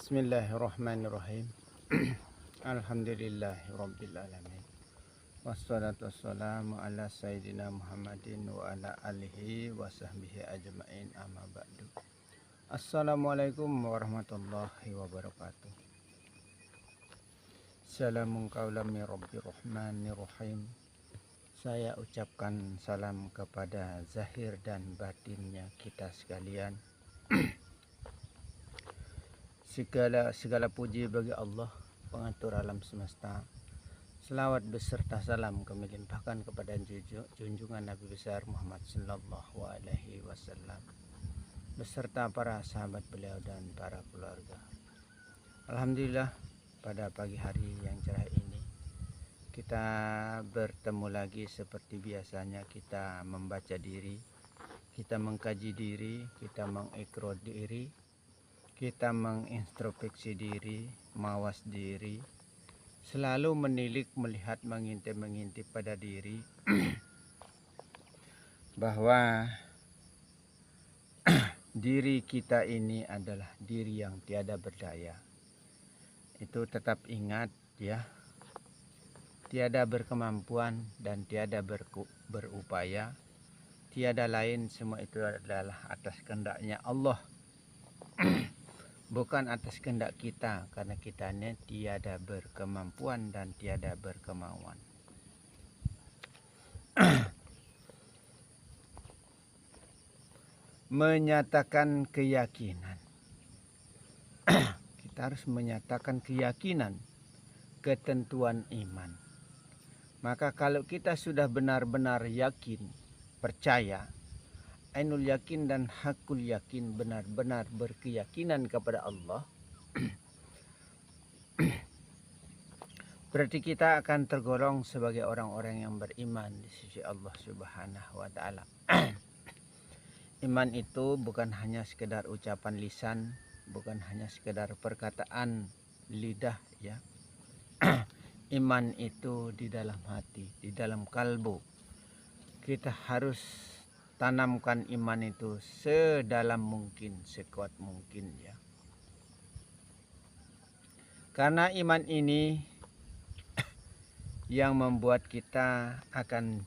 Bismillahirrahmanirrahim. Alhamdulillahirrabbilalamin. Wassalatu wassalamu ala sayyidina Muhammadin wa ala alihi wa sahbihi ajma'in, amma ba'du. Assalamualaikum warahmatullahi wabarakatuh. Salamun qaulam min rabbir rahmanir rahim. Saya ucapkan salam kepada zahir dan batinnya kita sekalian. Segala puji bagi Allah, pengatur alam semesta. Selawat beserta salam kami limpahkan kepada junjungan Nabi besar Muhammad sallallahu alaihi wasallam beserta para sahabat beliau dan para keluarga. Alhamdulillah, pada pagi hari yang cerah ini kita bertemu lagi seperti biasanya. Kita membaca diri, kita mengkaji diri, kita mengikrar diri, kita mengintrospeksi diri, mawas diri, selalu menilik, melihat, mengintip pada diri bahwa diri kita ini adalah diri yang tiada berdaya. Itu tetap ingat ya, tiada berkemampuan dan tiada berupaya, tiada lain, semua itu adalah atas kehendaknya Allah. Bukan atas kehendak kita, karena kitanya tiada berkemampuan dan tiada berkemauan. Menyatakan keyakinan. Kita harus menyatakan keyakinan, ketentuan iman. Maka kalau kita sudah benar-benar yakin, percaya, ainul yakin dan hakul yakin, benar-benar berkeyakinan kepada Allah, berarti kita akan tergolong sebagai orang-orang yang beriman di sisi Allah Subhanahu wa taala. Iman itu bukan hanya sekedar ucapan lisan, bukan hanya sekedar perkataan lidah ya. Iman itu di dalam hati, di dalam kalbu. Kita harus tanamkan iman itu sedalam mungkin, sekuat mungkin ya. Karena iman ini yang membuat kita akan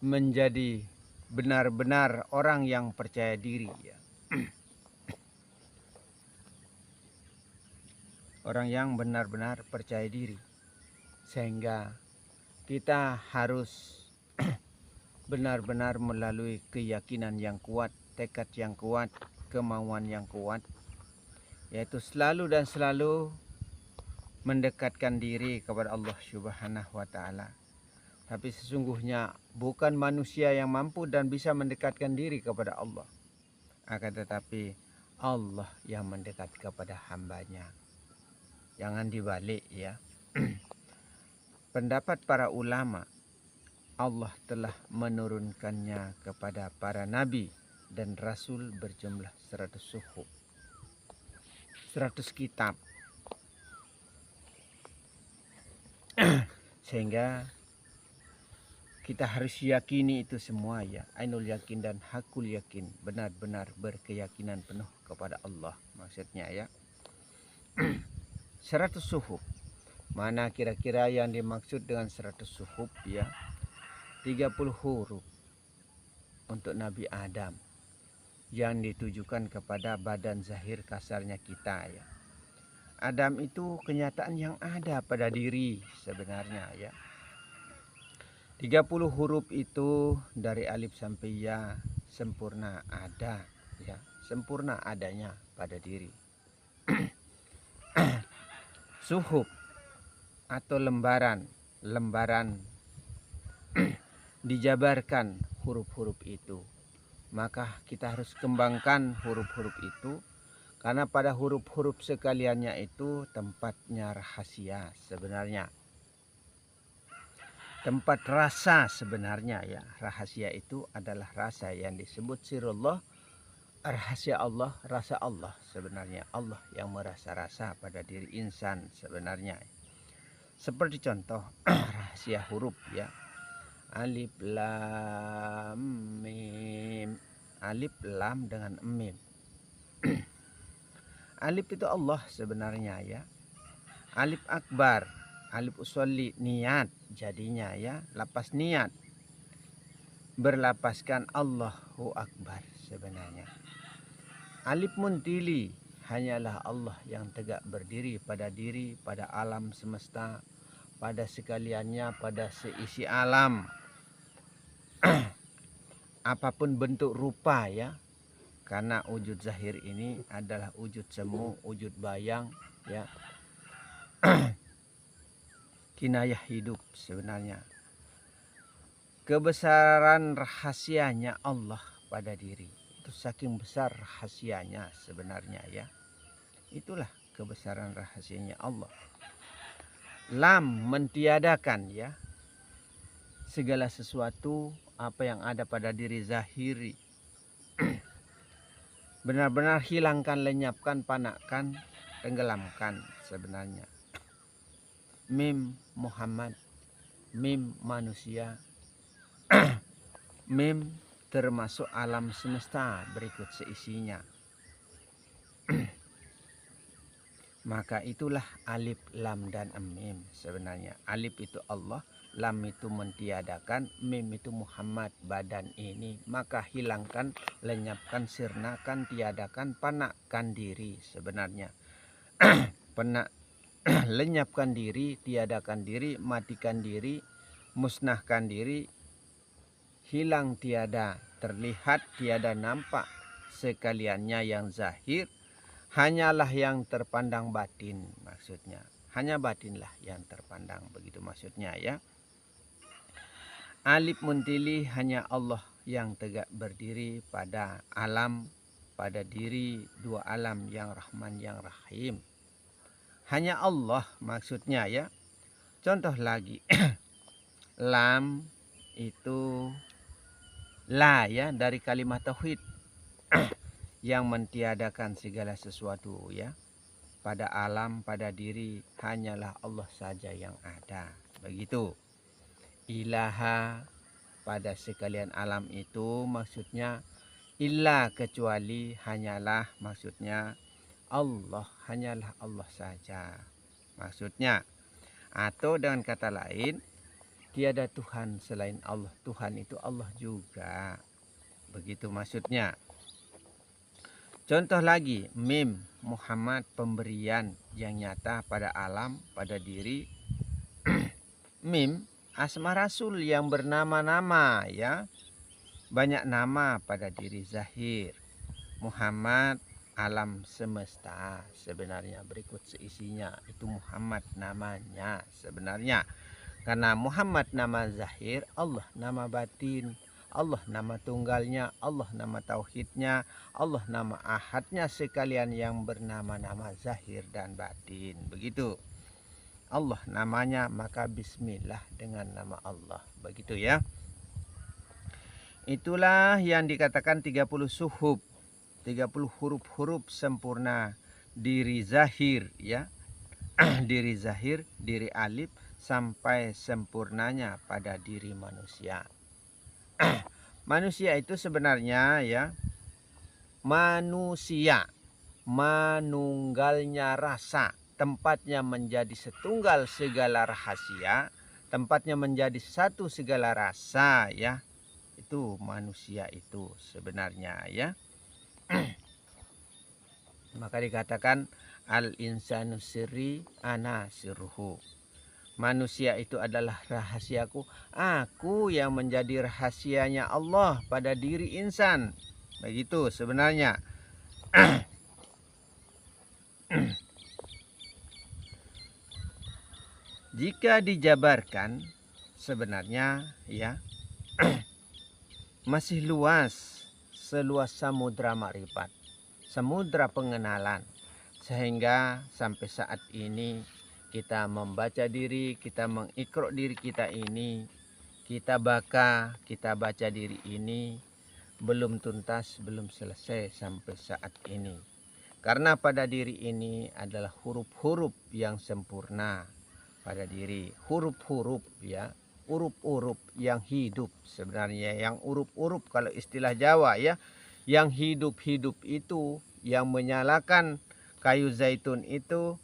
menjadi benar-benar orang yang percaya diri ya. Orang yang benar-benar percaya diri. Sehingga kita harus benar-benar melalui keyakinan yang kuat, tekad yang kuat, kemauan yang kuat, yaitu selalu dan selalu mendekatkan diri kepada Allah Subhanahu wa taala. Tapi sesungguhnya bukan manusia yang mampu dan bisa mendekatkan diri kepada Allah, akan tetapi Allah yang mendekat kepada hambanya. Jangan dibalik ya. Pendapat para ulama, Allah telah menurunkannya kepada para nabi dan rasul berjumlah 100 suhuf, 100 kitab. Sehingga kita harus yakini itu semua ya. Ainul yakin dan hakul yakin, benar-benar berkeyakinan penuh kepada Allah maksudnya ya. 100 suhuf. Mana kira-kira yang dimaksud dengan 100 suhuf ya? 30 huruf untuk Nabi Adam yang ditujukan kepada badan zahir kasarnya kita ya. Adam itu kenyataan yang ada pada diri sebenarnya ya. 30 huruf itu dari alif sampai ya sempurna ada ya, sempurna adanya pada diri. Suhuf atau lembaran dijabarkan huruf-huruf itu. Maka kita harus kembangkan huruf-huruf itu, karena pada huruf-huruf sekaliannya itu tempatnya rahasia sebenarnya. Tempat rasa sebenarnya ya. Rahasia itu adalah rasa yang disebut sirullah, rahasia Allah, rasa Allah sebenarnya. Allah yang merasa-rasa pada diri insan sebenarnya. Seperti contoh rahasia huruf ya. Alif lam mim. Alif lam dengan mim. Alif itu Allah sebenarnya ya. Alif akbar, alif usolli, niat jadinya ya, lapas niat. Berlapaskan Allahu Akbar sebenarnya. Alif muntili, hanyalah Allah yang tegak berdiri pada diri, pada alam semesta, pada sekaliannya, pada seisi alam. Apapun bentuk rupa ya. Karena wujud zahir ini adalah wujud semu, wujud bayang ya. Kinayah hidup sebenarnya. Kebesaran rahasianya Allah pada diri. Itu saking besar rahasianya sebenarnya ya. Itulah kebesaran rahasianya Allah. Lam mentiadakan ya. Segala sesuatu apa yang ada pada diri zahiri. Benar-benar hilangkan, lenyapkan, panakkan, tenggelamkan sebenarnya. Mim Muhammad, mim manusia, mim termasuk alam semesta berikut seisinya. Maka itulah alif, lam, dan mim sebenarnya. Alif itu Allah, lam itu mentiadakan, mim itu Muhammad, badan ini. Maka hilangkan, lenyapkan, sirnakan, tiadakan, panakkan diri sebenarnya. Lenyapkan diri, tiadakan diri, matikan diri, musnahkan diri, hilang tiada, terlihat tiada nampak, sekaliannya yang zahir, hanyalah yang terpandang batin maksudnya. Hanya batinlah yang terpandang, begitu maksudnya ya. Alif muntili, hanya Allah yang tegak berdiri pada alam, pada diri dua alam yang Rahman yang Rahim. Hanya Allah maksudnya ya. Contoh lagi. Lam itu la ya, dari kalimat tauhid yang mentiadakan segala sesuatu ya. Pada alam, pada diri hanyalah Allah saja yang ada. Begitu. Ilaha, pada sekalian alam itu maksudnya illa, kecuali, hanyalah maksudnya Allah, hanyalah Allah saja maksudnya. Atau dengan kata lain, tiada Tuhan selain Allah. Tuhan itu Allah juga. Begitu maksudnya. Contoh lagi, mim Muhammad, pemberian yang nyata pada alam, pada diri. Mim asma rasul yang bernama-nama ya. Banyak nama pada diri zahir. Muhammad alam semesta sebenarnya, berikut seisinya. Itu Muhammad namanya sebenarnya. Karena Muhammad nama zahir, Allah nama batin, Allah nama tunggalnya, Allah nama tauhidnya, Allah nama ahadnya, sekalian yang bernama-nama zahir dan batin. Begitu. Allah namanya, maka bismillah dengan nama Allah. Begitu ya. Itulah yang dikatakan 30 suhub, 30 huruf-huruf sempurna diri zahir ya. Diri zahir, diri alif, sampai sempurnanya pada diri manusia. Manusia itu sebenarnya ya, manusia, manunggalnya rasa, tempatnya menjadi setunggal segala rahasia, tempatnya menjadi satu segala rasa ya. Itu manusia itu sebenarnya ya. Maka dikatakan al insanu sirri ana sirruhu. Manusia itu adalah rahasiaku, aku yang menjadi rahasianya Allah pada diri insan. Begitu sebenarnya. Jika dijabarkan sebenarnya ya, masih luas, seluas samudra makrifat, samudra pengenalan, sehingga sampai saat ini kita membaca diri, kita mengikrok diri kita ini, kita baca diri ini, belum tuntas, belum selesai sampai saat ini. Karena pada diri ini adalah huruf-huruf yang sempurna pada diri, huruf-huruf ya, urup-urup yang hidup sebenarnya, yang urup-urup kalau istilah Jawa ya, yang hidup-hidup itu, yang menyalakan kayu zaitun itu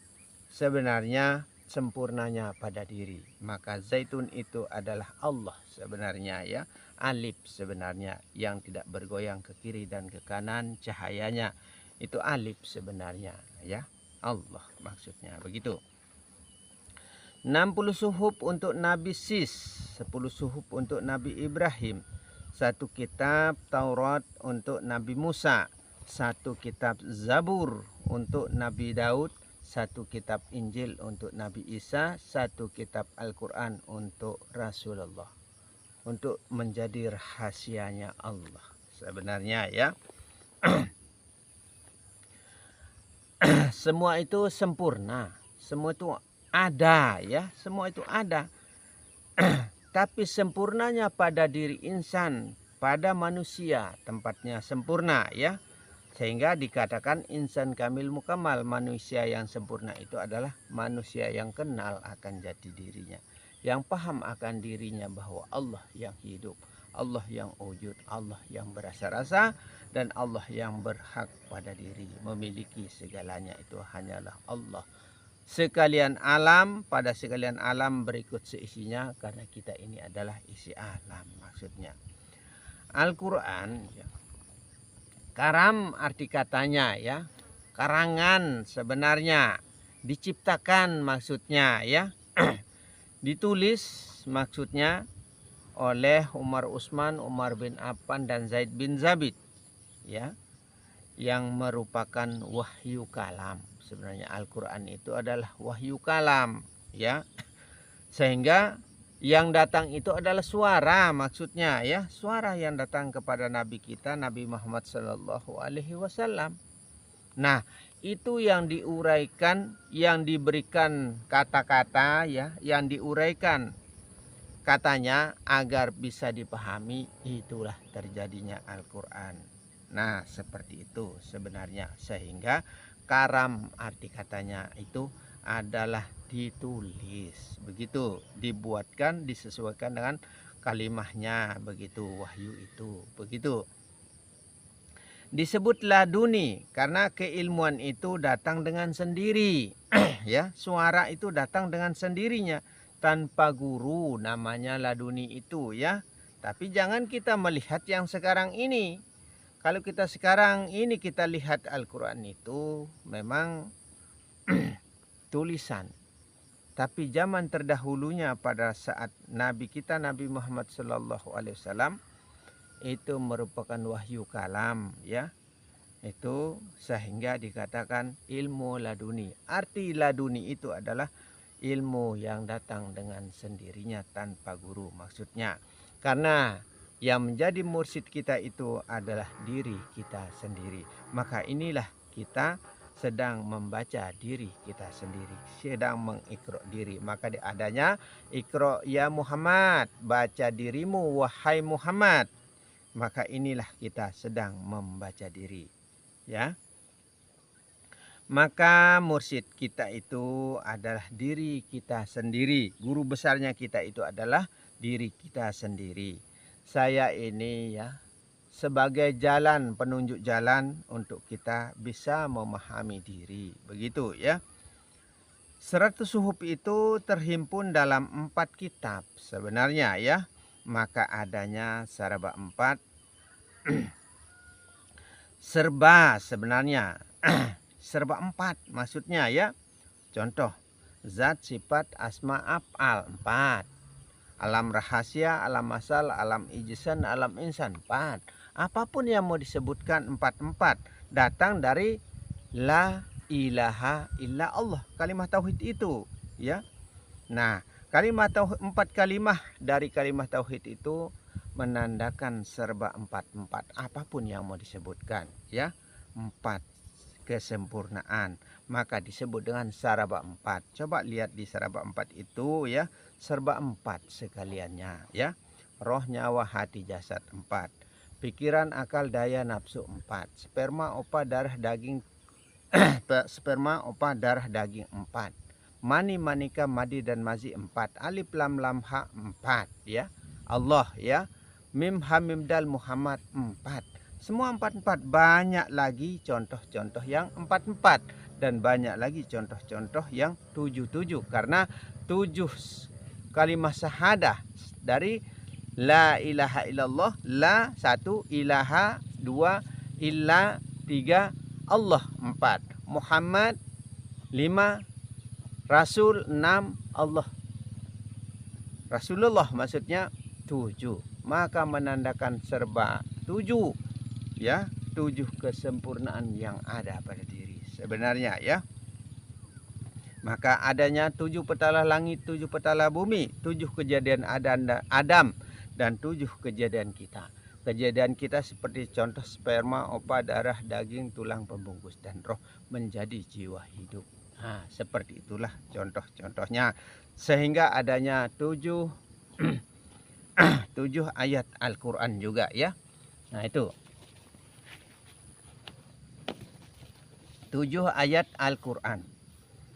sebenarnya sempurnanya pada diri. Maka zaitun itu adalah Allah sebenarnya ya. Alif sebenarnya yang tidak bergoyang ke kiri dan ke kanan cahayanya. Itu alif sebenarnya ya. Allah maksudnya begitu. 60 suhuf untuk Nabi Sis, 10 suhuf untuk Nabi Ibrahim, 1 kitab Taurat untuk Nabi Musa, 1 kitab Zabur untuk Nabi Daud, 1 kitab Injil untuk Nabi Isa, 1 kitab Al-Quran untuk Rasulullah. Untuk menjadi rahasianya Allah sebenarnya ya. Semua itu sempurna, semua itu ada ya, semua itu ada. Tapi sempurnanya pada diri insan, pada manusia tempatnya sempurna ya. Sehingga dikatakan insan kamil mukamal, manusia yang sempurna itu adalah manusia yang kenal akan jati dirinya, yang paham akan dirinya bahwa Allah yang hidup, Allah yang wujud, Allah yang berasa-rasa, dan Allah yang berhak pada diri, memiliki segalanya itu hanyalah Allah. Sekalian alam, pada sekalian alam berikut seisinya, karena kita ini adalah isi alam maksudnya. Al-Quran ya. Karam arti katanya ya, karangan sebenarnya, diciptakan maksudnya ya. Ditulis maksudnya oleh Umar Utsman, Umar bin Affan dan Zaid bin Zabit ya, yang merupakan wahyu kalam. Sebenarnya Al-Quran itu adalah wahyu kalam ya. Sehingga yang datang itu adalah suara maksudnya ya, suara yang datang kepada Nabi kita Nabi Muhammad SAW. Nah, itu yang diuraikan, yang diberikan kata-kata ya, yang diuraikan katanya agar bisa dipahami, itulah terjadinya Al-Quran. Nah, seperti itu sebenarnya. Sehingga karam arti katanya itu adalah ditulis, begitu, dibuatkan, disesuaikan dengan kalimahnya, begitu, wahyu itu, begitu. Disebut laduni karena keilmuan itu datang dengan sendiri ya, suara itu datang dengan sendirinya tanpa guru, namanya laduni itu ya. Tapi jangan kita melihat yang sekarang ini. Kalau kita sekarang ini kita lihat Al-Quran itu memang tulisan. Tapi zaman terdahulunya pada saat Nabi kita Nabi Muhammad SAW itu merupakan wahyu kalam ya. Itu sehingga dikatakan ilmu laduni. Arti laduni itu adalah ilmu yang datang dengan sendirinya tanpa guru maksudnya. Karena yang menjadi mursyid kita itu adalah diri kita sendiri. Maka inilah kita sedang membaca diri kita sendiri, sedang mengikra diri. Maka adanya ikra ya Muhammad, baca dirimu wahai Muhammad. Maka inilah kita sedang membaca diri ya. Maka mursyid kita itu adalah diri kita sendiri. Guru besarnya kita itu adalah diri kita sendiri. Saya ini ya sebagai jalan, penunjuk jalan untuk kita bisa memahami diri, begitu ya. 100 suhuf itu terhimpun dalam 4 kitab sebenarnya ya. Maka adanya serba 4 serba sebenarnya serba 4 maksudnya ya. Contoh, zat, sifat, asma, af'al 4. Alam rahasia, alam asal, alam ijsan, alam insan 4. Apapun yang mau disebutkan 4 datang dari la ilaha illa Allah, kalimat tauhid itu ya. Nah, kalimat tauhid, 4 kalimat dari kalimat tauhid itu menandakan serba 4 apapun yang mau disebutkan ya. 4 kesempurnaan, maka disebut dengan saraba 4. Coba lihat di saraba 4 itu ya, serba 4 sekaliannya ya. Roh, nyawa, hati, jasad 4. Pikiran, akal, daya, nafsu 4. Sperma, opa, darah, daging sperma, opa, darah, daging 4. Mani, manika, madi dan mazi 4. Alif, lam, lam, ha 4 ya. Allah ya. Mim, ha, mim, dal, Muhammad 4. Semua 4 banyak lagi contoh-contoh yang 4. dan banyak lagi contoh-contoh yang 7 karena 7 kalimat syahadah dari la ilaha illallah, la 1, ilaha 2, illa 3, Allah 4, Muhammad 5, Rasul 6, Allah Rasulullah maksudnya 7. Maka menandakan serba 7 ya, 7 kesempurnaan yang ada pada diri sebenarnya ya. Maka adanya 7 petala langit, 7 petala bumi, 7 kejadian Adam dan 7 kejadian kita. Kejadian kita seperti contoh sperma, opa, darah, daging, tulang pembungkus dan roh menjadi jiwa hidup. Nah, seperti itulah contoh-contohnya. Sehingga adanya 7 ayat Al-Quran juga ya. Nah itu 7 ayat Al-Quran.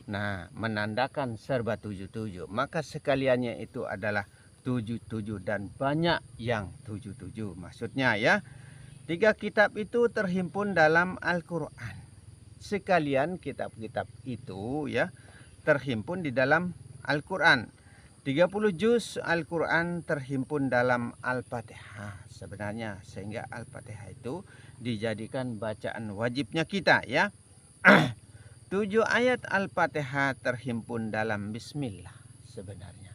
Nah, menandakan serba 7. Maka sekaliannya itu adalah 7 dan banyak yang 7. Maksudnya ya, 3 kitab itu terhimpun dalam Al-Quran. Sekalian kitab-kitab itu ya terhimpun di dalam Al-Quran. 30 juz Al-Quran terhimpun dalam Al-Fatihah sebenarnya. Sehingga Al-Fatihah itu dijadikan bacaan wajibnya kita ya. 7 ayat Al-Fatihah terhimpun dalam Bismillah sebenarnya.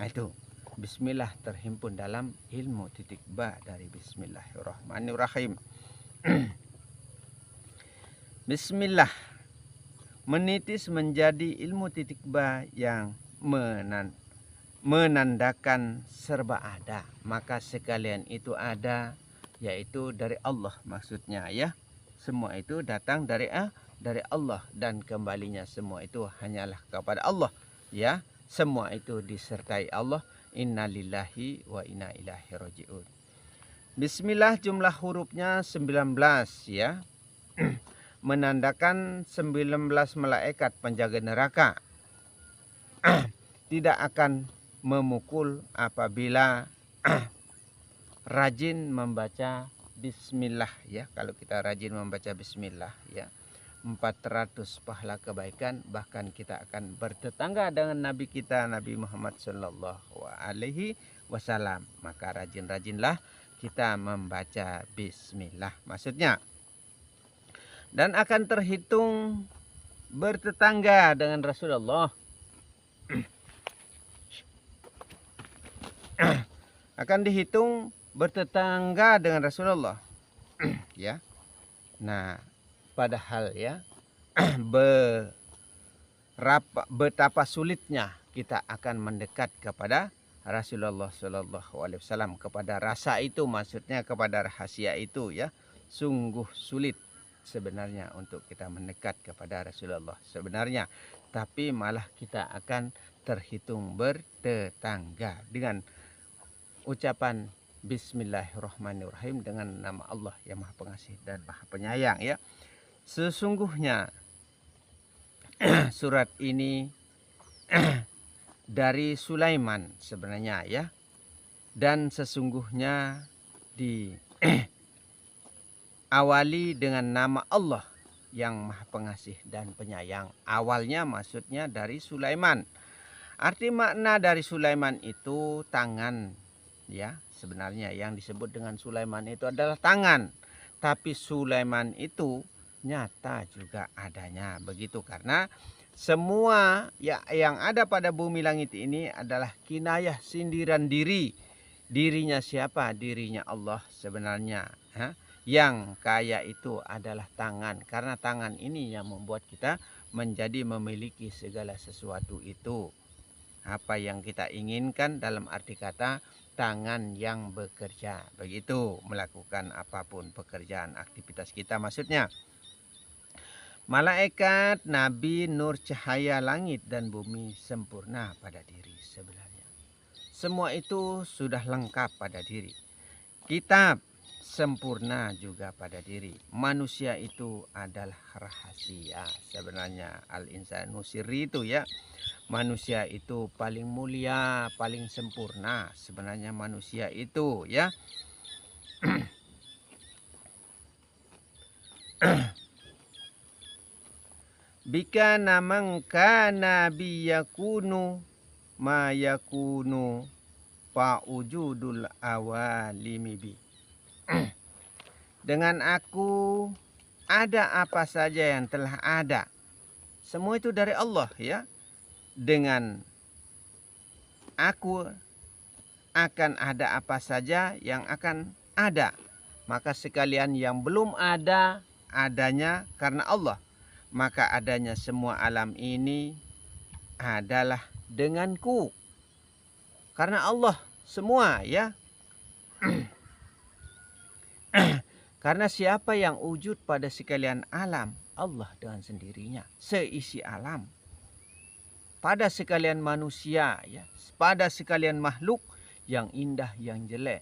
Nah itu Bismillah terhimpun dalam ilmu titik ba dari Bismillahirrahmanirrahim. Bismillah menitis menjadi ilmu titik ba yang menandakan serba ada. Maka sekalian itu ada, yaitu dari Allah maksudnya ya. Semua itu datang dari Allah dan kembalinya semua itu hanyalah kepada Allah ya. Semua itu disertai Allah. Innalillahi wa inna ilaihi rajiun. Bismillah jumlah hurufnya 19 ya. Menandakan 19 malaikat penjaga neraka tidak akan memukul apabila rajin membaca Bismillah ya. Kalau kita rajin membaca Bismillah ya, 400 pahala kebaikan, bahkan kita akan bertetangga dengan Nabi kita Nabi Muhammad Sallallahu Alaihi Wasallam. Maka rajin-rajinlah kita membaca Bismillah maksudnya, dan akan terhitung bertetangga dengan Rasulullah. Akan dihitung bertetangga dengan Rasulullah ya. Nah, padahal ya betapa sulitnya kita akan mendekat kepada Rasulullah Sallallahu Alaihi Wasallam, kepada rasa itu maksudnya, kepada rahasia itu ya. Sungguh sulit sebenarnya untuk kita mendekat kepada Rasulullah sebenarnya, tapi malah kita akan terhitung bertetangga dengan ucapan Bismillahirrahmanirrahim dengan nama Allah yang Maha Pengasih dan Maha Penyayang ya. Sesungguhnya surat ini dari Sulaiman sebenarnya ya, dan sesungguhnya diawali dengan nama Allah yang Maha Pengasih dan Penyayang. Awalnya maksudnya dari Sulaiman. Arti makna dari Sulaiman itu tangan ya. Sebenarnya yang disebut dengan Sulaiman itu adalah tangan. Tapi Sulaiman itu nyata juga adanya begitu, karena semua yang ada pada bumi langit ini adalah kinayah, sindiran diri. Dirinya siapa? Dirinya Allah sebenarnya. Yang kaya itu adalah tangan, karena tangan ini yang membuat kita menjadi memiliki segala sesuatu itu. Apa yang kita inginkan dalam arti kata tangan yang bekerja, begitu, melakukan apapun pekerjaan aktivitas kita maksudnya. Malaikat, nabi, nur, cahaya, langit dan bumi sempurna pada diri sebenarnya. Semua itu sudah lengkap pada diri. Kitab sempurna juga pada diri. Manusia itu adalah rahasia sebenarnya. Al-insanu sirri itu ya. Manusia itu paling mulia, paling sempurna sebenarnya manusia itu ya. bika namang kana biyakunu ma yakunu fa'ujudul awalimi bi. Dengan aku ada apa saja yang telah ada. Semua itu dari Allah ya. Dengan aku akan ada apa saja yang akan ada. Maka sekalian yang belum ada, adanya karena Allah. Maka adanya semua alam ini adalah denganku. Karena Allah semua ya. Karena siapa yang wujud pada sekalian alam? Allah dengan sendirinya. Seisi alam. Pada sekalian manusia ya. Pada sekalian makhluk yang indah, yang jelek.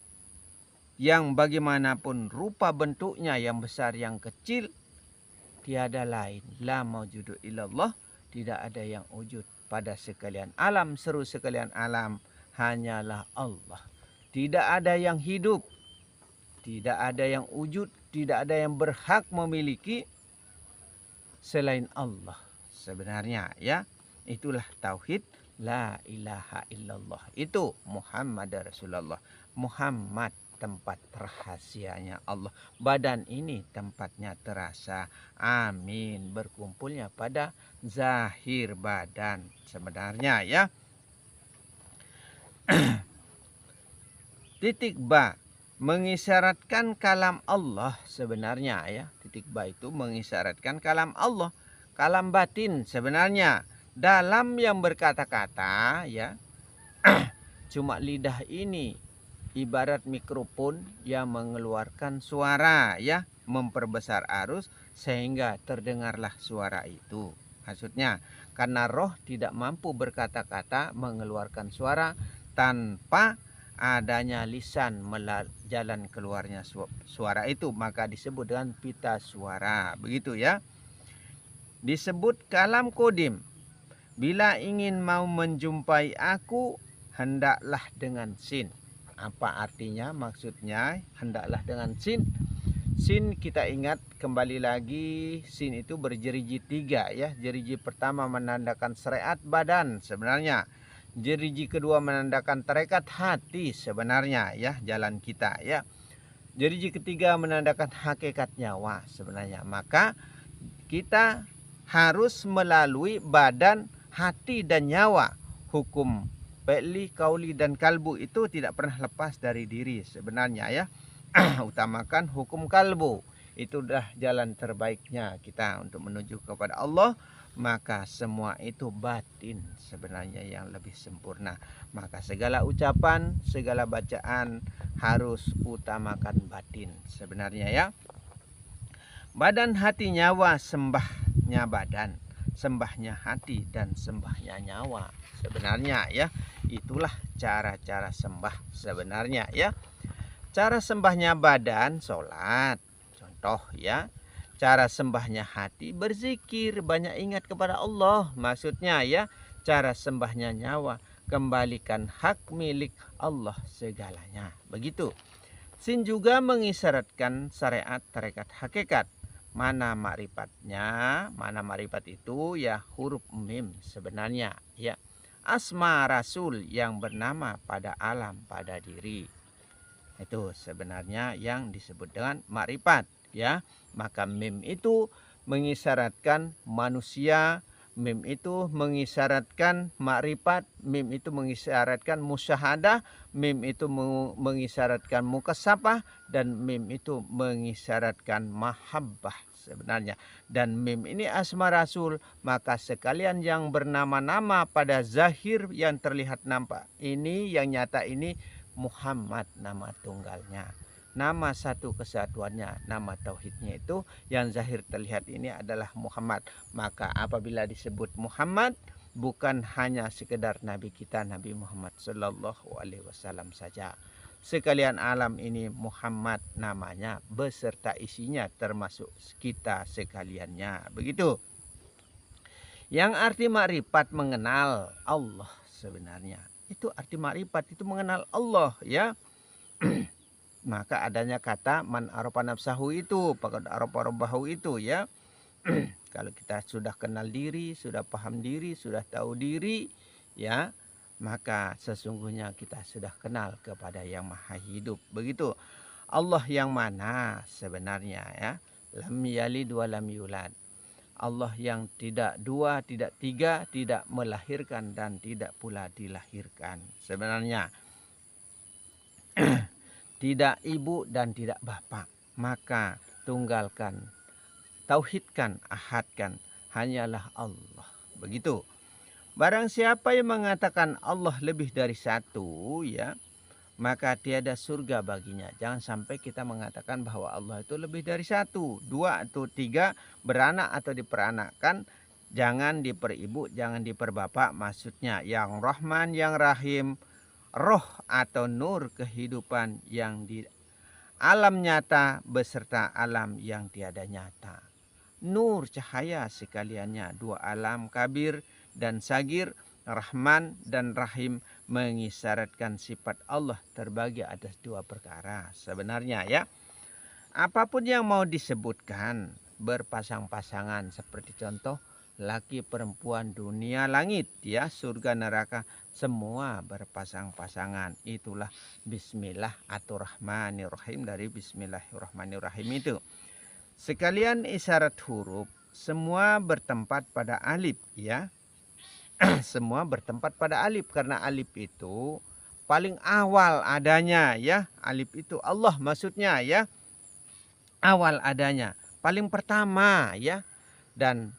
Yang bagaimanapun rupa bentuknya, yang besar, yang kecil. Tiada lain. La maujudu illallah. Tidak ada yang wujud pada sekalian alam. Seru sekalian alam. Hanyalah Allah. Tidak ada yang hidup. Tidak ada yang wujud, tidak ada yang berhak memiliki selain Allah sebenarnya ya. Itulah tauhid la ilaha illallah. Itu Muhammad Rasulullah. Muhammad tempat rahasianya Allah. Badan ini tempatnya terasa. Amin. Berkumpulnya pada zahir badan sebenarnya ya. Titik ba. Mengisyaratkan kalam Allah sebenarnya ya. Titik ba itu mengisyaratkan kalam Allah. Kalam batin sebenarnya. Dalam yang berkata-kata ya. Cuma lidah ini ibarat mikrofon yang mengeluarkan suara ya. Memperbesar arus sehingga terdengarlah suara itu. Maksudnya karena roh tidak mampu berkata-kata mengeluarkan suara tanpa adanya lisan jalan keluarnya suara itu, maka disebut dengan pita suara. Begitu ya. Disebut kalam kodim. Bila ingin mau menjumpai aku, hendaklah dengan sin. Apa artinya? Maksudnya hendaklah dengan sin. Sin kita ingat kembali lagi, sin itu berjeriji 3 ya. Jeriji pertama menandakan syariat badan sebenarnya. Jeriji kedua menandakan tarekat hati sebenarnya ya, jalan kita ya. Jeriji ketiga menandakan hakikat nyawa sebenarnya. Maka kita harus melalui badan, hati dan nyawa. Hukum fi'li, qauli dan kalbu itu tidak pernah lepas dari diri sebenarnya ya. Utamakan hukum kalbu. Itu dah jalan terbaiknya kita untuk menuju kepada Allah. Maka semua itu batin sebenarnya yang lebih sempurna. Maka segala ucapan, segala bacaan harus utamakan batin sebenarnya ya. Badan, hati, nyawa, sembahnya badan, sembahnya hati dan sembahnya nyawa sebenarnya ya. Itulah cara-cara sembah sebenarnya ya. Cara sembahnya badan, sholat contoh ya. Cara sembahnya hati, berzikir, banyak ingat kepada Allah. Maksudnya ya, cara sembahnya nyawa, kembalikan hak milik Allah segalanya. Begitu. Sin juga mengisyaratkan syariat tarekat hakikat. Mana ma'rifatnya? Mana ma'rifat itu ya huruf mim sebenarnya ya. Asma Rasul yang bernama pada alam, pada diri. Itu sebenarnya yang disebut dengan ma'rifat ya. Maka mim itu mengisyaratkan manusia, mim itu mengisyaratkan ma'rifat, mim itu mengisyaratkan musyahadah, mim itu mengisyaratkan mukasabah, dan mim itu mengisyaratkan mahabbah sebenarnya. Dan mim ini asma Rasul, maka sekalian yang bernama-nama pada zahir yang terlihat nampak ini, yang nyata ini Muhammad nama tunggalnya. Nama satu kesatuannya, nama tauhidnya itu yang zahir terlihat ini adalah Muhammad. Maka apabila disebut Muhammad, bukan hanya sekedar Nabi kita Nabi Muhammad Sallallahu Alaihi Wasallam saja. Sekalian alam ini Muhammad namanya beserta isinya termasuk kita sekaliannya. Begitu. Yang arti makrifat mengenal Allah sebenarnya. Itu arti makrifat itu mengenal Allah ya. Maka adanya kata man arafa nafsahu itu, faqad arafa rabbahu itu ya. Kalau kita sudah kenal diri, sudah paham diri, sudah tahu diri, ya, maka sesungguhnya kita sudah kenal kepada yang maha hidup. Begitu. Allah yang mana sebenarnya, ya? Lam yalid wa lam yulad. Allah yang tidak dua, tidak tiga, tidak melahirkan dan tidak pula dilahirkan. Sebenarnya tidak ibu dan tidak bapak. Maka tunggalkan, tauhidkan, ahadkan, hanyalah Allah. Begitu. Barang siapa yang mengatakan Allah lebih dari satu, ya, maka tiada surga baginya. Jangan sampai kita mengatakan bahwa Allah itu lebih dari satu, dua atau tiga, beranak atau diperanakkan. Jangan diperibu, jangan diperbapak. Maksudnya yang Rahman, yang Rahim, roh atau nur kehidupan yang di alam nyata beserta alam yang tiada nyata. Nur cahaya sekaliannya, dua alam kabir dan sagir, Rahman dan Rahim mengisyaratkan sifat Allah terbagi atas dua perkara. Sebenarnya, ya, apapun yang mau disebutkan berpasang-pasangan, seperti contoh laki perempuan, dunia langit, ya, surga neraka, semua berpasang-pasangan. Itulah bismillah atau rahmanirrahim, dari bismillahirrahmanirrahim itu. Sekalian isyarat huruf semua bertempat pada alif, ya. Semua bertempat pada alif karena alif itu paling awal adanya, ya. Alif itu Allah maksudnya, ya. Awal adanya, paling pertama, ya. Dan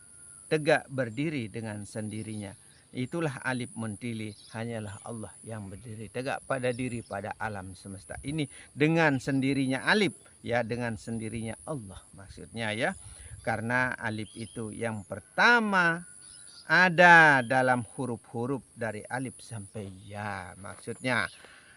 tegak berdiri dengan sendirinya. Itulah alif muntili, hanyalah Allah yang berdiri tegak pada diri pada alam semesta ini dengan sendirinya alif, ya, dengan sendirinya Allah maksudnya, ya. Karena alif itu yang pertama ada dalam huruf-huruf dari alif sampai ya. Maksudnya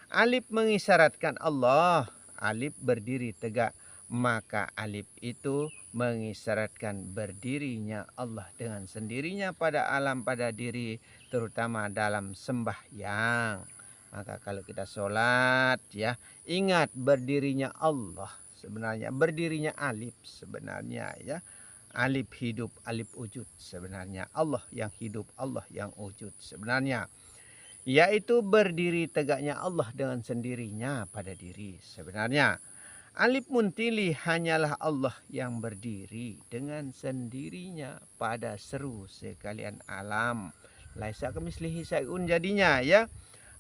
alif mengisyaratkan Allah, alif berdiri tegak, maka alif itu mengisyaratkan berdirinya Allah dengan sendirinya pada alam, pada diri, terutama dalam sembahyang. Maka kalau kita sholat, ya, ingat berdirinya Allah. Sebenarnya berdirinya alif sebenarnya, ya. Alif hidup, alif wujud sebenarnya. Allah yang hidup, Allah yang wujud sebenarnya. Yaitu berdiri tegaknya Allah dengan sendirinya pada diri sebenarnya. Alif muntili hanyalah Allah yang berdiri dengan sendirinya pada seru sekalian alam. Laisa kamislihi syai'un jadinya, ya.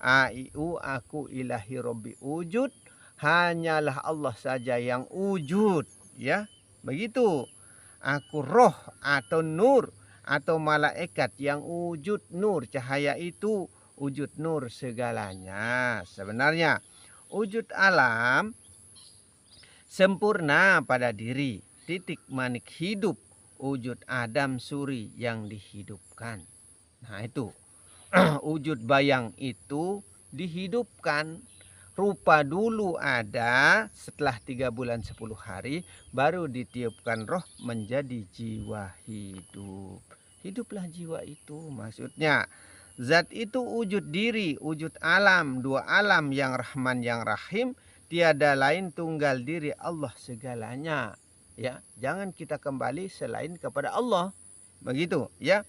Aiu aku ilahi robbi wujud, hanyalah Allah saja yang wujud, ya. Begitu. Aku roh atau nur atau malaikat yang wujud nur, cahaya itu wujud nur segalanya. Sebenarnya wujud alam sempurna pada diri, titik manik hidup, wujud Adam Suri yang dihidupkan. Nah itu, wujud bayang itu dihidupkan. Rupa dulu ada, setelah 3 bulan 10 hari, baru ditiupkan roh menjadi jiwa hidup. Hiduplah jiwa itu maksudnya. Zat itu wujud diri, wujud alam, dua alam yang Rahman yang Rahim, tiada lain tunggal diri Allah segalanya, ya. Jangan kita kembali selain kepada Allah. Begitu, ya.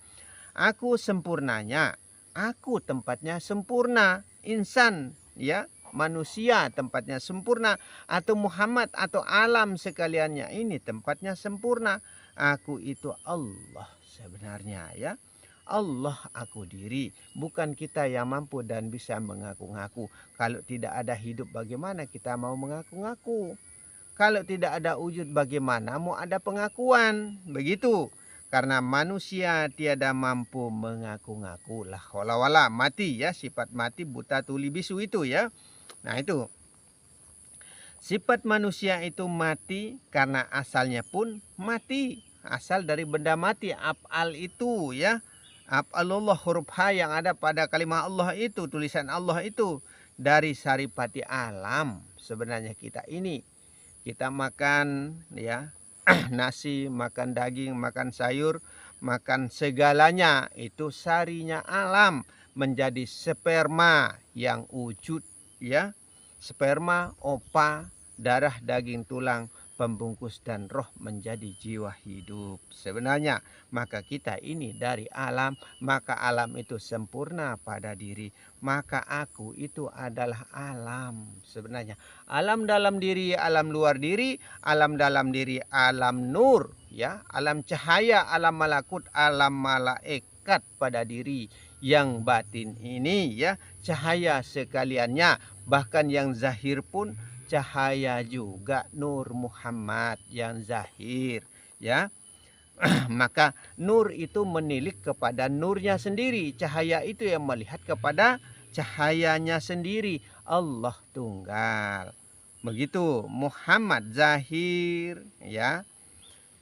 Aku sempurnanya, aku tempatnya sempurna, insan, ya, manusia tempatnya sempurna, atau Muhammad atau alam sekaliannya ini tempatnya sempurna. Aku itu Allah sebenarnya, ya. Allah aku diri, bukan kita yang mampu dan bisa mengaku-ngaku. Kalau tidak ada hidup, bagaimana kita mau mengaku-ngaku? Kalau tidak ada wujud, bagaimana mau ada pengakuan? Begitu. Karena manusia tiada mampu mengaku-ngaku. Lah wala mati, ya, sifat mati, buta, tuli, bisu itu, ya. Nah itu. Sifat manusia itu mati karena asalnya pun mati. Asal dari benda mati, af'al itu, ya. Af'alullah, huruf ha yang ada pada kalimat Allah itu, tulisan Allah itu, dari saripati alam. Sebenarnya kita ini, kita makan, ya, nasi, makan daging, makan sayur, makan segalanya, itu sarinya alam menjadi sperma yang wujud, ya. Sperma, opa, darah, daging, tulang, pembungkus dan roh menjadi jiwa hidup sebenarnya. Maka kita ini dari alam, maka alam itu sempurna pada diri, maka aku itu adalah alam sebenarnya. Alam dalam diri, alam luar diri, alam dalam diri, alam nur, ya, alam cahaya, alam malakut, alam malaikat pada diri yang batin ini, ya, cahaya sekaliannya. Bahkan yang zahir pun cahaya juga, Nur Muhammad yang zahir, ya. Maka nur itu menilik kepada nurnya sendiri, cahaya itu yang melihat kepada cahayanya sendiri. Allah tunggal, begitu. Muhammad zahir, ya.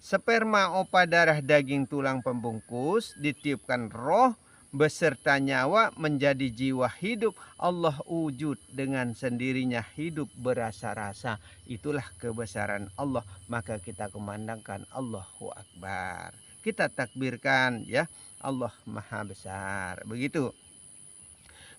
Sperma, opa, darah, daging, tulang pembungkus, ditiupkan roh beserta nyawa menjadi jiwa hidup. Allah wujud dengan sendirinya, hidup berasa-rasa. Itulah kebesaran Allah. Maka kita kumandangkan Allahu Akbar. Kita takbirkan, ya, Allah Maha Besar. Begitu.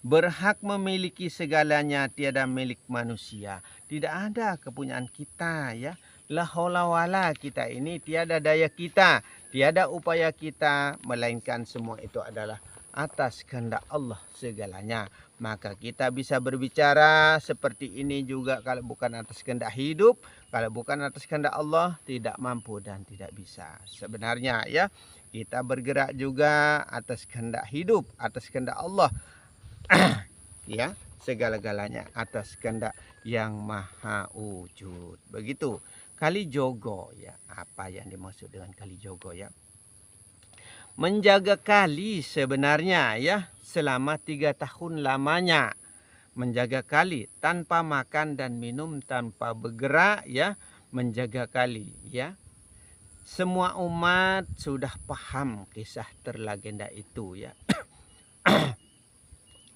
Berhak memiliki segalanya, tiada milik manusia. Tidak ada kepunyaan kita, ya. La haula wala, kita ini tiada daya kita, tiada upaya kita, melainkan semua itu adalah atas kehendak Allah segalanya. Maka kita bisa berbicara seperti ini juga kalau bukan atas kehendak hidup, kalau bukan atas kehendak Allah, tidak mampu dan tidak bisa. Sebenarnya, ya, kita bergerak juga atas kehendak hidup, atas kehendak Allah. Ya, segala-galanya atas kehendak yang maha wujud. Begitu. Kali jogo, ya, apa yang dimaksud dengan kali jogo, ya? Menjaga kali sebenarnya, ya, selama 3 tahun lamanya. Menjaga kali tanpa makan dan minum, tanpa bergerak, ya, menjaga kali, ya. Semua umat sudah paham kisah terlegenda itu, ya.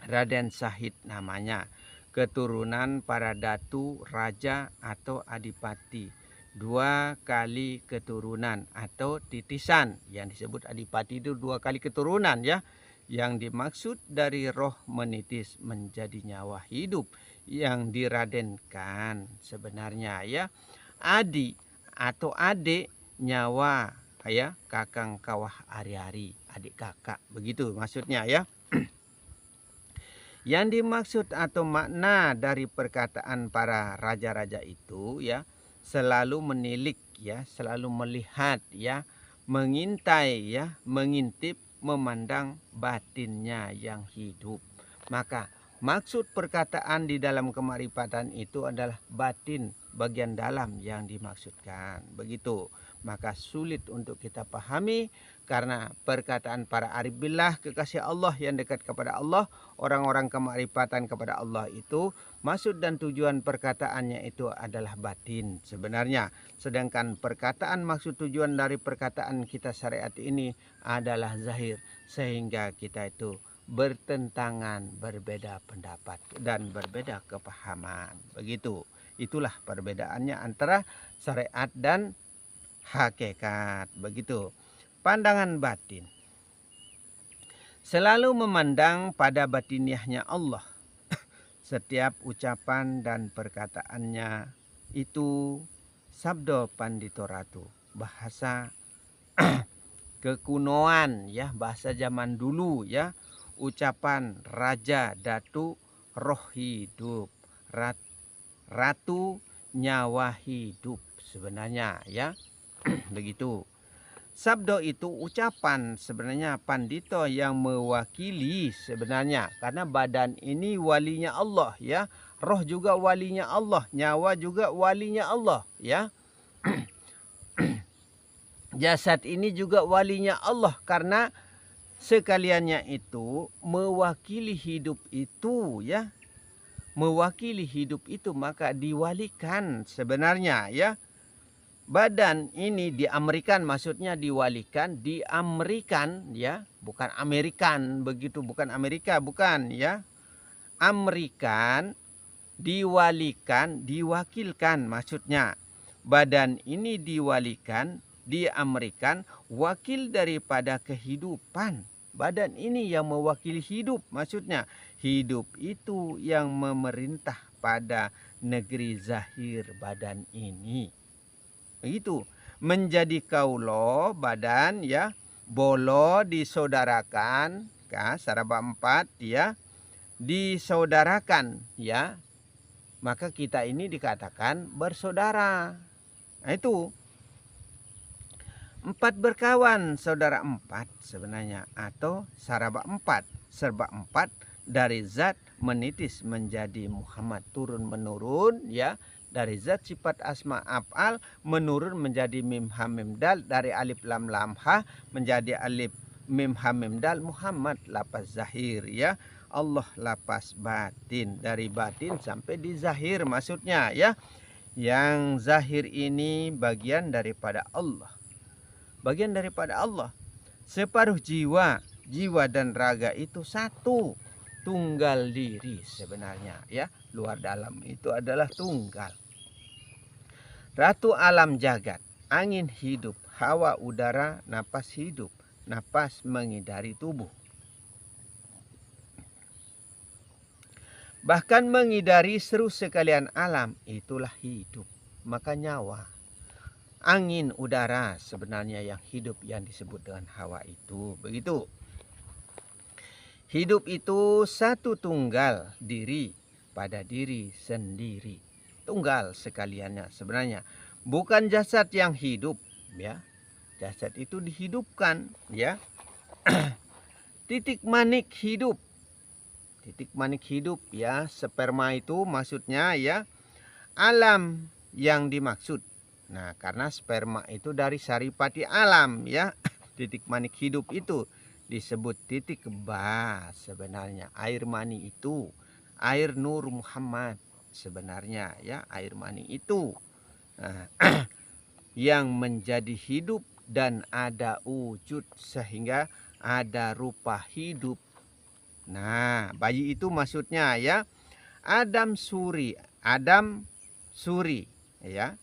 Raden Syahid namanya, keturunan para datu, raja atau adipati. 2 kali keturunan atau titisan. Yang disebut adipati itu 2 kali keturunan, ya. Yang dimaksud dari roh menitis menjadi nyawa hidup yang diradenkan sebenarnya, ya. Adi atau adik nyawa, ya, kakang kawah ari-ari, adik kakak, begitu maksudnya, ya. Yang dimaksud atau makna dari perkataan para raja-raja itu, ya, selalu menilik, ya, selalu melihat, ya, mengintai, ya, mengintip, memandang batinnya yang hidup. Maka maksud perkataan di dalam kemarifatan itu adalah batin, bagian dalam yang dimaksudkan. Begitu. Maka sulit untuk kita pahami karena perkataan para arif billah, kekasih Allah yang dekat kepada Allah, orang-orang kemarifatan kepada Allah itu, maksud dan tujuan perkataannya itu adalah batin sebenarnya. Sedangkan perkataan maksud tujuan dari perkataan kita syariat ini adalah zahir. Sehingga kita itu bertentangan, berbeda pendapat dan berbeda kepahaman. Begitu. Itulah perbedaannya antara syariat dan hakikat. Begitu. Pandangan batin. Selalu memandang pada batiniahnya Allah. Setiap ucapan dan perkataannya itu sabdo pandito ratu, bahasa kekunoan, ya, bahasa zaman dulu, ya. Ucapan raja, datu, roh hidup, ratu, nyawa hidup sebenarnya, ya. Begitu. Sabdo itu ucapan sebenarnya pandito yang mewakili sebenarnya, karena badan ini walinya Allah, ya. Roh juga walinya Allah, nyawa juga walinya Allah, ya. Jasad ini juga walinya Allah karena sekaliannya itu mewakili hidup itu, ya. Mewakili hidup itu maka diwalikan sebenarnya, ya. Badan ini diamerikan, maksudnya diwalikan, diamerikan, ya, bukan Amerikan, begitu, bukan Amerika, bukan, ya. Amerikan, diwalikan, diwakilkan maksudnya. Badan ini diwalikan, diamerikan, wakil daripada kehidupan. Badan ini yang mewakili hidup, maksudnya hidup itu yang memerintah pada negeri zahir badan ini. Begitu. Menjadi kaulo badan ya, bolo disaudarakan, saraba 4 ya, disaudarakan ya. Maka kita ini dikatakan bersaudara. Nah itu 4 berkawan, saudara 4 sebenarnya, atau saraba 4, serba 4 dari zat menitis menjadi Muhammad, turun menurun ya, dari zat sifat asma af'al menurun menjadi mim ha mim dal, dari alif lam lam ha menjadi alif mim ha mim dal, Muhammad lafaz zahir ya, Allah lafaz batin, dari batin sampai di zahir maksudnya ya. Yang zahir ini bagian daripada Allah, bagian daripada Allah. Separuh jiwa, jiwa dan raga itu satu, tunggal diri sebenarnya ya. Luar dalam itu adalah tunggal. Ratu alam jagat, angin hidup, hawa udara, napas hidup, napas mengidari tubuh. Bahkan mengidari seru sekalian alam, itulah hidup, maka nyawa. Angin, udara sebenarnya yang hidup yang disebut dengan hawa itu. Begitu. Hidup itu satu tunggal diri pada diri sendiri. Tunggal sekaliannya sebenarnya. Bukan jasad yang hidup ya. Jasad itu dihidupkan ya. Titik manik hidup. Titik manik hidup ya, sperma itu maksudnya ya, alam yang dimaksud. Nah, karena sperma itu dari saripati alam ya. Titik manik hidup itu disebut titik ba sebenarnya. Air mani itu, air nur Muhammad sebenarnya ya, air mani itu. Nah, yang menjadi hidup dan ada wujud sehingga ada rupa hidup. Nah, bayi itu maksudnya ya, Adam Suri ya.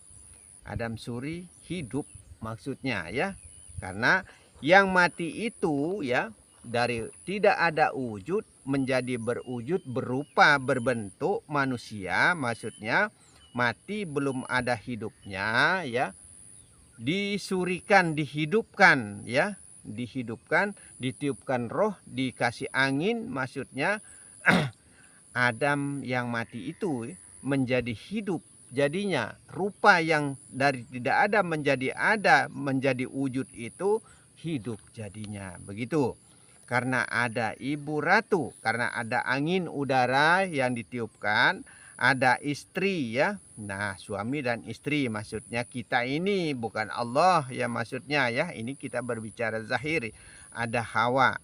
Adam Suri hidup maksudnya ya. Karena yang mati itu ya, dari tidak ada wujud menjadi berwujud, berupa, berbentuk manusia, maksudnya mati belum ada hidupnya ya. Disurikan, dihidupkan ya. Dihidupkan, ditiupkan roh, dikasih angin, maksudnya Adam yang mati itu menjadi hidup. Jadinya rupa yang dari tidak ada menjadi wujud itu hidup jadinya. Begitu. Karena ada ibu ratu, karena ada angin udara yang ditiupkan, ada istri ya. Nah, suami dan istri maksudnya kita ini, bukan Allah ya maksudnya ya. Ini kita berbicara zahir. Ada hawa,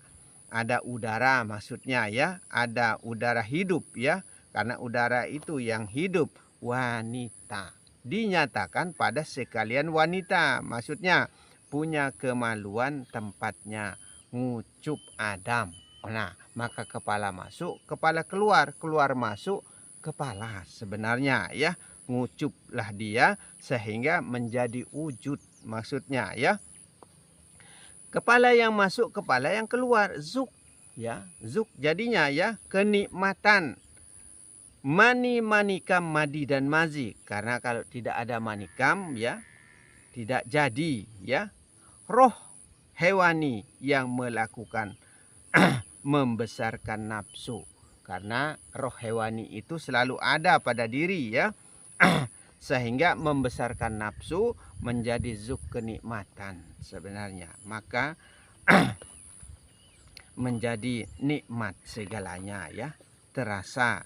ada udara maksudnya ya. Ada udara hidup ya. Karena udara itu yang hidup, wanita. Dinyatakan pada sekalian wanita, maksudnya punya kemaluan tempatnya, ngucup Adam. Nah, maka kepala masuk, kepala keluar, keluar masuk, kepala sebenarnya ya. Ngucuplah dia sehingga menjadi wujud maksudnya ya. Kepala yang masuk, kepala yang keluar, zuk ya. Zuk jadinya ya, kenikmatan. Mani, manikam, madi dan mazi. Karena kalau tidak ada manikam ya, tidak jadi ya. Roh hewani yang melakukan membesarkan nafsu. Karena roh hewani itu selalu ada pada diri ya. Sehingga membesarkan nafsu menjadi zuk kenikmatan sebenarnya. Maka menjadi nikmat segalanya ya. Terasa,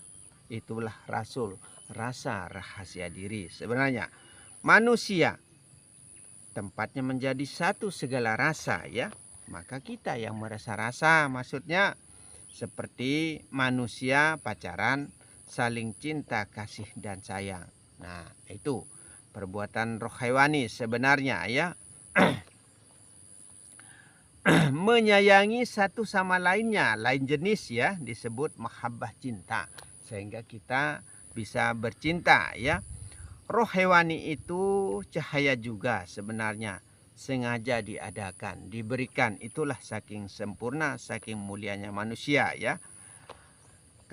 itulah rasul, rasa rahasia diri sebenarnya. Manusia tempatnya menjadi satu segala rasa ya. Maka kita yang merasa rasa, maksudnya seperti manusia pacaran, saling cinta, kasih dan sayang. Nah, itu perbuatan roh hewani sebenarnya ya. Menyayangi satu sama lainnya, lain jenis ya, disebut mahabbah cinta. Sehingga kita bisa bercinta ya. Roh hewani itu cahaya juga sebenarnya. Sengaja diadakan, diberikan, itulah saking sempurna, saking mulianya manusia ya.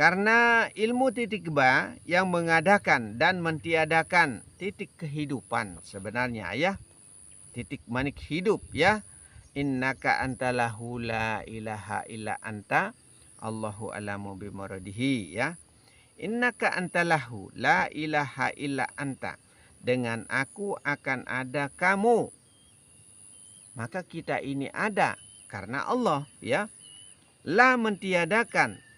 Karena ilmu titik ba yang mengadakan dan mentiadakan titik kehidupan sebenarnya ya. Titik manik hidup ya. Innaka antalahu la ilaha illa anta Allahu alamu bimuradihi ya. Innaka antalahu la ilaha illa anta. Dengan aku akan ada kamu. Maka kita ini ada karena Allah ya. La mentiadakan.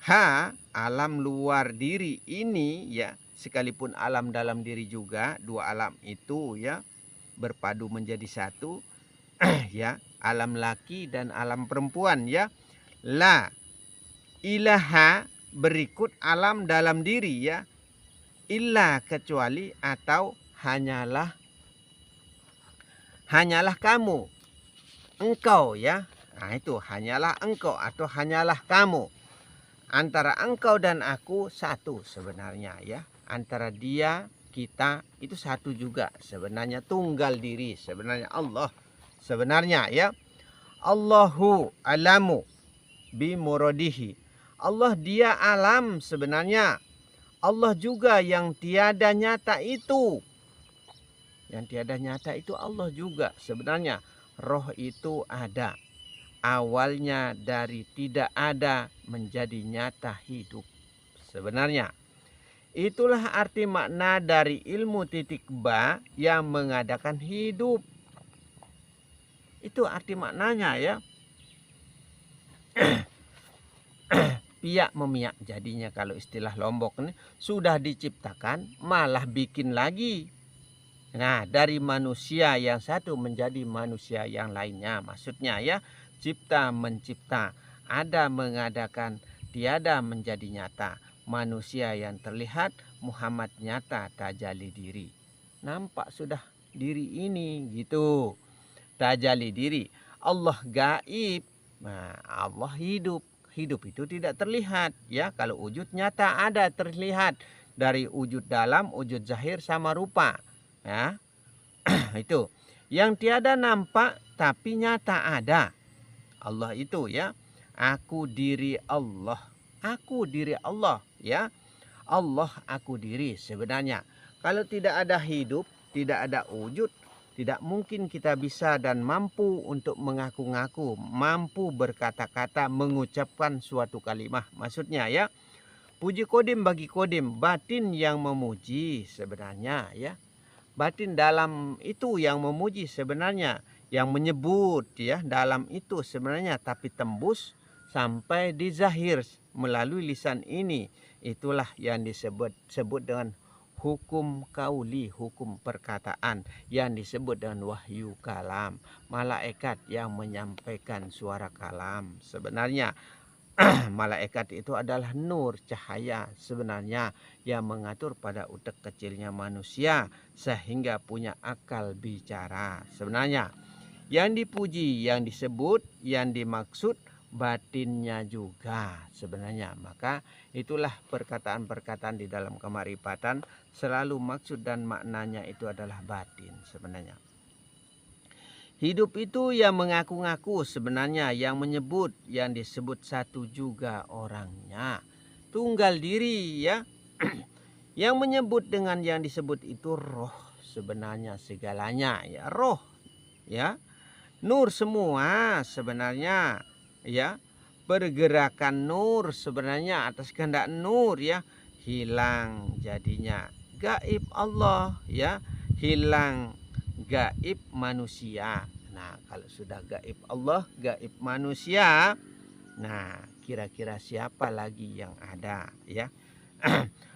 Ha, alam luar diri ini ya, sekalipun alam dalam diri juga, dua alam itu ya berpadu menjadi satu ya, alam laki dan alam perempuan ya. La ilaha berikut alam dalam diri ya, illa kecuali atau hanyalah kamu, engkau ya. Nah itu hanyalah engkau atau hanyalah kamu. Antara engkau dan aku satu sebenarnya ya. Antara dia, kita itu satu juga. Sebenarnya tunggal diri. Sebenarnya Allah. Sebenarnya ya. Allahu alamu bimuradihi. Allah dia alam sebenarnya. Allah juga yang tiada nyata itu. Yang tiada nyata itu Allah juga sebenarnya. Roh itu ada. Awalnya dari tidak ada menjadi nyata hidup. Sebenarnya itulah arti makna dari ilmu titik ba yang mengadakan hidup. Itu arti maknanya ya. Piak memiak jadinya kalau istilah Lombok ini, sudah diciptakan malah bikin lagi. Nah, dari manusia yang satu menjadi manusia yang lainnya, maksudnya ya. Cipta mencipta, ada mengadakan, tiada menjadi nyata. Manusia yang terlihat, Muhammad nyata tajalli diri. Nampak sudah diri ini gitu. Tajalli diri. Allah gaib. Nah, Allah hidup. Hidup itu tidak terlihat ya. Kalau wujud nyata ada terlihat dari wujud dalam, wujud zahir sama rupa. Ya. Itu. Yang tiada nampak tapi nyata ada. Allah itu ya. Aku diri Allah. Aku diri Allah ya. Allah aku diri sebenarnya. Kalau tidak ada hidup, tidak ada wujud, tidak mungkin kita bisa dan mampu untuk mengaku-ngaku, mampu berkata-kata, mengucapkan suatu kalimat. Maksudnya ya, puji kodim bagi kodim, batin yang memuji sebenarnya ya. Batin dalam itu yang memuji sebenarnya, yang menyebut ya dalam itu sebenarnya, tapi tembus sampai di zahir melalui lisan ini. Itulah yang disebut dengan hukum kauli, hukum perkataan, yang disebut dengan wahyu kalam, malaikat yang menyampaikan suara kalam. Sebenarnya malaikat itu adalah nur, cahaya sebenarnya yang mengatur pada utek kecilnya manusia sehingga punya akal bicara. Sebenarnya yang dipuji, yang disebut, yang dimaksud batinnya juga sebenarnya. Maka itulah perkataan-perkataan di dalam kemarifatan selalu maksud dan maknanya itu adalah batin sebenarnya. Hidup itu yang mengaku-ngaku sebenarnya, yang menyebut, yang disebut satu juga orangnya. Tunggal diri ya. Yang menyebut dengan yang disebut itu roh sebenarnya segalanya ya, roh ya. Nur semua sebenarnya ya. Pergerakan nur sebenarnya atas kehendak nur ya. Hilang jadinya gaib Allah ya. Hilang gaib manusia. Nah, kalau sudah gaib Allah, gaib manusia, nah kira-kira siapa lagi yang ada ya?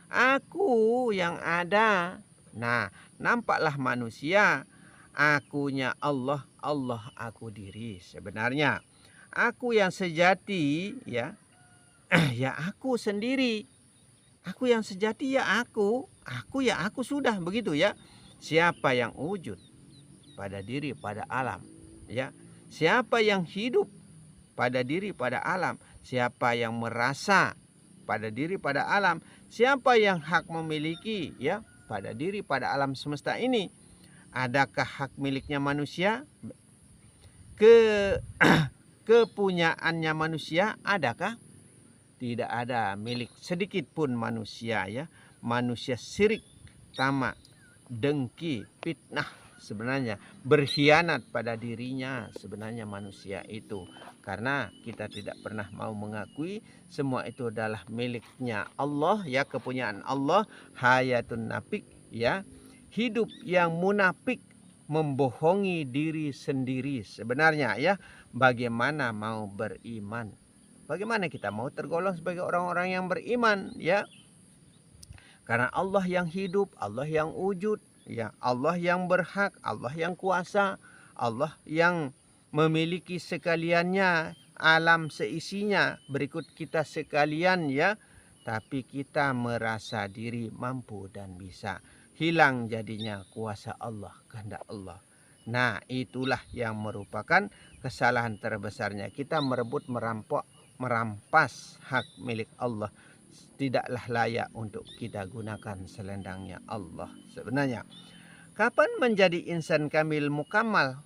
Aku yang ada. Nah, nampaklah manusia, akunya Allah, Allah aku diri sebenarnya. Aku yang sejati ya. Ya aku sendiri. Aku yang sejati ya aku ya aku sudah begitu ya. Siapa yang wujud pada diri, pada alam ya. Siapa yang hidup pada diri, pada alam. Siapa yang merasa pada diri, pada alam. Siapa yang hak memiliki ya pada diri, pada alam semesta ini. Adakah hak miliknya manusia? Kepunyaannya manusia adakah? tidak ada milik sedikit pun manusia ya. Manusia syirik, tamak, dengki, fitnah, sebenarnya berkhianat pada dirinya sebenarnya manusia itu. Karena kita tidak pernah mau mengakui semua itu adalah miliknya Allah ya, kepunyaan Allah. Hayatun nafik ya, hidup yang munafik, membohongi diri sendiri sebenarnya ya. Bagaimana mau beriman? Bagaimana kita mau tergolong sebagai orang-orang yang beriman ya? Karena Allah yang hidup, Allah yang wujud, ya, Allah yang berhak, Allah yang kuasa, Allah yang memiliki sekaliannya, alam seisinya, berikut kita sekalian ya. Tapi kita merasa diri mampu dan bisa. Hilang jadinya kuasa Allah, kehendak Allah. Nah, itulah yang merupakan kesalahan terbesarnya. Kita merebut, merampok, merampas hak milik Allah. Tidaklah layak untuk kita gunakan selendangnya Allah sebenarnya. Kapan menjadi insan kamil mukamal?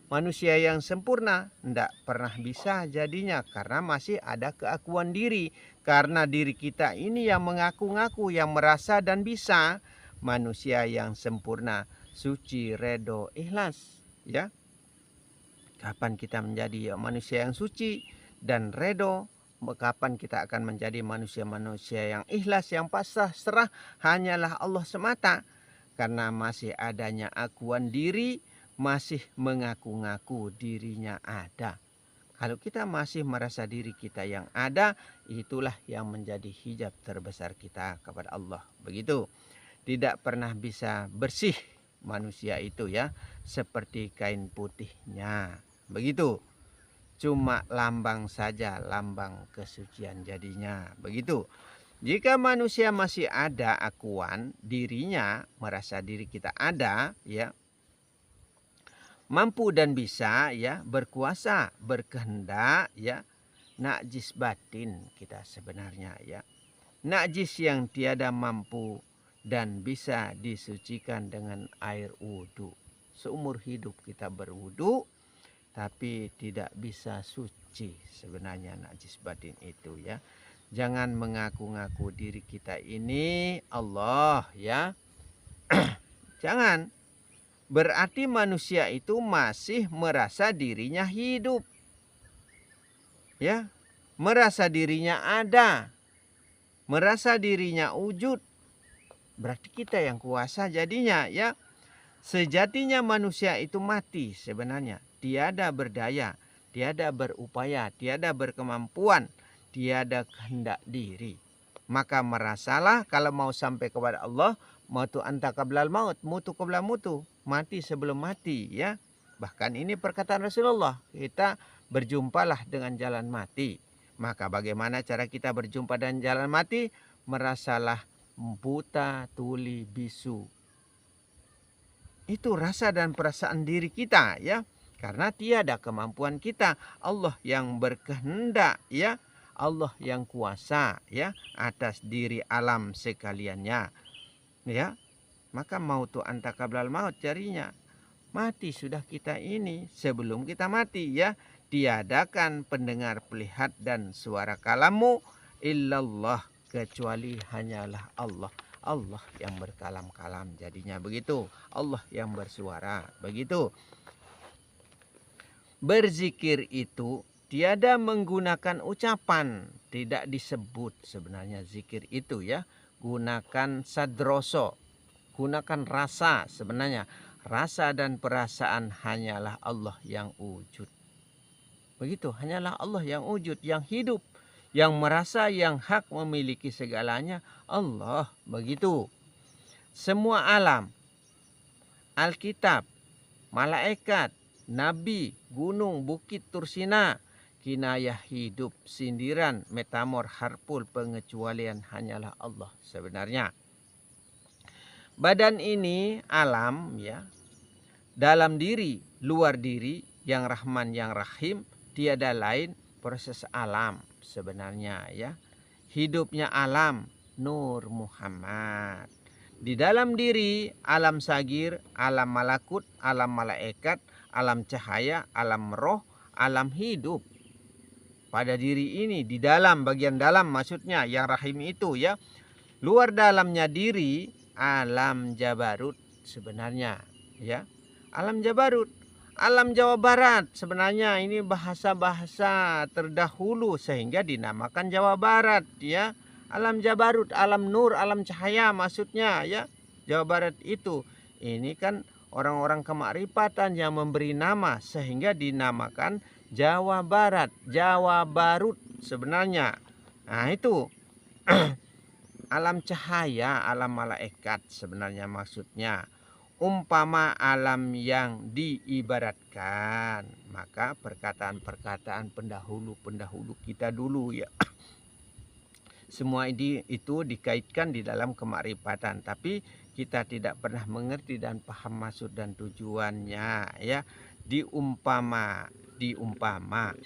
Manusia yang sempurna tidak pernah bisa jadinya karena masih ada keakuan diri. Karena diri kita ini yang mengaku-ngaku, yang merasa dan bisa. Manusia yang sempurna, suci, redo, ikhlas ya. Kapan kita menjadi manusia yang suci dan redo? Kapan kita akan menjadi manusia-manusia yang ikhlas, yang pasrah, serah hanyalah Allah semata. Karena masih adanya akuan diri, masih mengaku-ngaku dirinya ada. Kalau kita masih merasa diri kita yang ada, itulah yang menjadi hijab terbesar kita kepada Allah. Begitu. Tidak pernah bisa bersih manusia itu ya, seperti kain putihnya. Begitu. Cuma lambang saja, lambang kesucian jadinya. Begitu. Jika manusia masih ada akuan dirinya, merasa diri kita ada ya, mampu dan bisa ya, berkuasa, berkehendak ya, najis batin kita sebenarnya ya. Najis yang tiada mampu dan bisa disucikan dengan air wudhu. Seumur hidup kita berwudhu, tapi tidak bisa suci sebenarnya najis batin itu ya. Jangan mengaku-ngaku diri kita ini Allah ya. Jangan. Berarti manusia itu masih merasa dirinya hidup. Ya. Merasa dirinya ada. Merasa dirinya wujud. Berarti kita yang kuasa jadinya ya. Sejatinya manusia itu mati sebenarnya. Tiada berdaya, tiada berupaya, tiada berkemampuan, tiada kehendak diri. Maka merasalah kalau mau sampai kepada Allah, mautu anta qablal maut, mutu qabla mutu, mati sebelum mati ya. Bahkan ini perkataan Rasulullah, kita berjumpalah dengan jalan mati. Maka bagaimana cara kita berjumpa dengan jalan mati? Merasalah buta, tuli, bisu. Itu rasa dan perasaan diri kita ya. Karena tiada kemampuan kita. Allah yang berkehendak ya. Allah yang kuasa ya atas diri alam sekaliannya. Ya. Maka mautu anta qablal maut jarinya. Mati sudah kita ini sebelum kita mati ya. Tiadakan pendengar, pelihat dan suara kalammu illallah, kecuali hanyalah Allah. Allah yang berkalam-kalam jadinya begitu. Allah yang bersuara begitu. Berzikir itu tiada menggunakan ucapan, tidak disebut sebenarnya zikir itu ya. Gunakan sadroso, gunakan rasa sebenarnya. Rasa dan perasaan hanyalah Allah yang wujud. Begitu, hanyalah Allah yang wujud, yang hidup, yang merasa, yang hak memiliki segalanya Allah. Begitu. Semua alam, Alkitab, malaikat, nabi, gunung, bukit, tursina, kinayah hidup, sindiran, metamor, harpul, pengecualian hanyalah Allah sebenarnya. Badan ini alam ya, dalam diri, luar diri, yang Rahman, yang Rahim, tiada lain proses alam sebenarnya ya. Hidupnya alam, Nur Muhammad. Di dalam diri, alam sagir, alam malakut, alam malaikat, alam cahaya, alam roh, alam hidup. pada diri ini, di dalam, bagian dalam maksudnya, yang rahim itu ya. Luar dalamnya diri alam Jabarut sebenarnya ya. Alam Jabarut, alam Jawa Barat sebenarnya ini bahasa-bahasa terdahulu sehingga dinamakan Jawa Barat ya. Alam Jabarut, alam nur, alam cahaya maksudnya ya. Jawa Barat itu ini kan orang-orang kemakrifatan yang memberi nama sehingga dinamakan Jawa Barat, Jawa Barut sebenarnya. Nah itu alam cahaya, alam malaikat sebenarnya maksudnya. Umpama alam yang diibaratkan, maka perkataan-perkataan pendahulu-pendahulu kita dulu ya. Semua ini itu dikaitkan di dalam kemakrifatan, tapi kita tidak pernah mengerti dan paham maksud dan tujuannya ya. Diumpama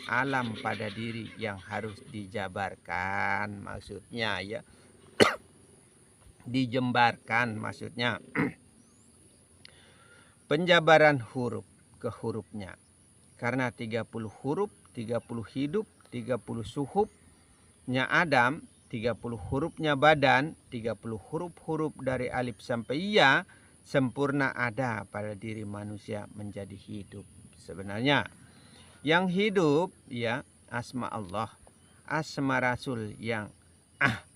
alam pada diri yang harus dijabarkan maksudnya ya. Dijembarkan maksudnya. Penjabaran huruf ke hurufnya. Karena 30 huruf, 30 hidup, 30 suhufnya Adam, 30 hurufnya badan, 30 huruf-huruf dari alif sampai ya sempurna ada pada diri manusia menjadi hidup. Sebenarnya yang hidup ya asma Allah, asma Rasul yang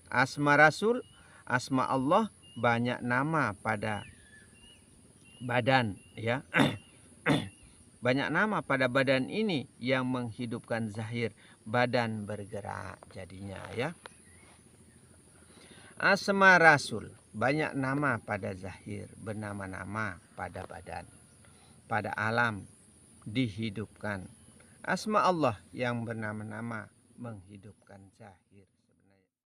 asma Rasul, asma Allah banyak nama pada badan ya. Banyak nama pada badan ini yang menghidupkan zahir, badan bergerak jadinya ya. Asma Rasul banyak nama pada zahir, bernama-nama pada badan, pada alam dihidupkan. Asma Allah yang bernama-nama menghidupkan zahir.